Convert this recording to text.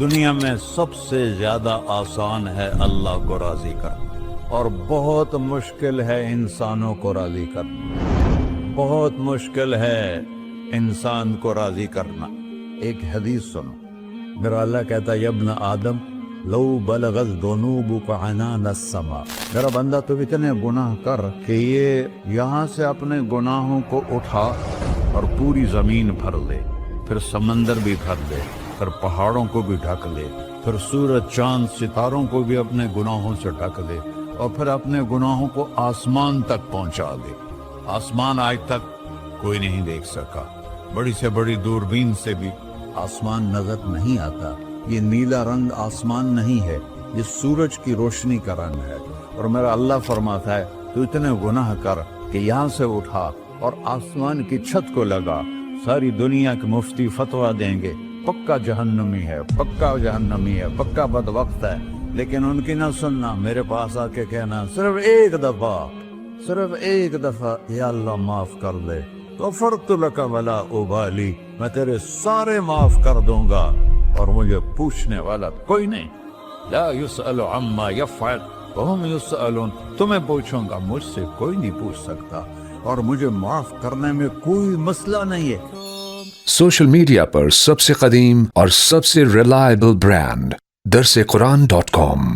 دنیا میں سب سے زیادہ آسان ہے اللہ کو راضی کرنا، اور بہت مشکل ہے انسانوں کو راضی کرنا، بہت مشکل ہے انسان کو راضی کرنا۔ ایک حدیث سنو، میرا اللہ کہتا ہے یا ابن آدم لو بلغت ذنوبک عنان السماء، میرا بندہ تو اتنے گناہ کر کہ یہ یہاں سے اپنے گناہوں کو اٹھا اور پوری زمین بھر لے، پھر سمندر بھی بھر لے، پھر پہاڑوں کو بھی ڈھک لے، پھر سورج چاند ستاروں کو بھی اپنے گناہوں سے ڈھک لے، اور پھر اپنے گناہوں کو آسمان تک پہنچا دے۔ آسمان آج تک کوئی نہیں دیکھ سکا، بڑی سے بڑی دوربین سے بھی آسمان نظر نہیں آتا۔ یہ نیلا رنگ آسمان نہیں ہے، یہ سورج کی روشنی کا رنگ ہے۔ اور میرا اللہ فرماتا ہے تو اتنے گناہ کر کہ یہاں سے اٹھا اور آسمان کی چھت کو لگا، ساری دنیا کے مفتی فتویٰ دیں گے پکا جہنمی ہے، پکا جہنمی ہے، پکا بدبخت ہے، لیکن ان کی نہ سننا، میرے پاس آ کے کہنا صرف ایک دفعہ یا اللہ معاف کر دے، غفرت لک ولا ابالی، میں تیرے سارے معاف کر دوں گا اور مجھے پوچھنے والا کوئی نہیں۔ لا يسأل عما يفعل وهم يسألون، تمہیں پوچھوں گا، مجھ سے کوئی نہیں پوچھ سکتا، اور مجھے معاف کرنے میں کوئی مسئلہ نہیں ہے۔ سوشل میڈیا پر سب سے قدیم اور سب سے ریلائبل برانڈ درسقرآن.com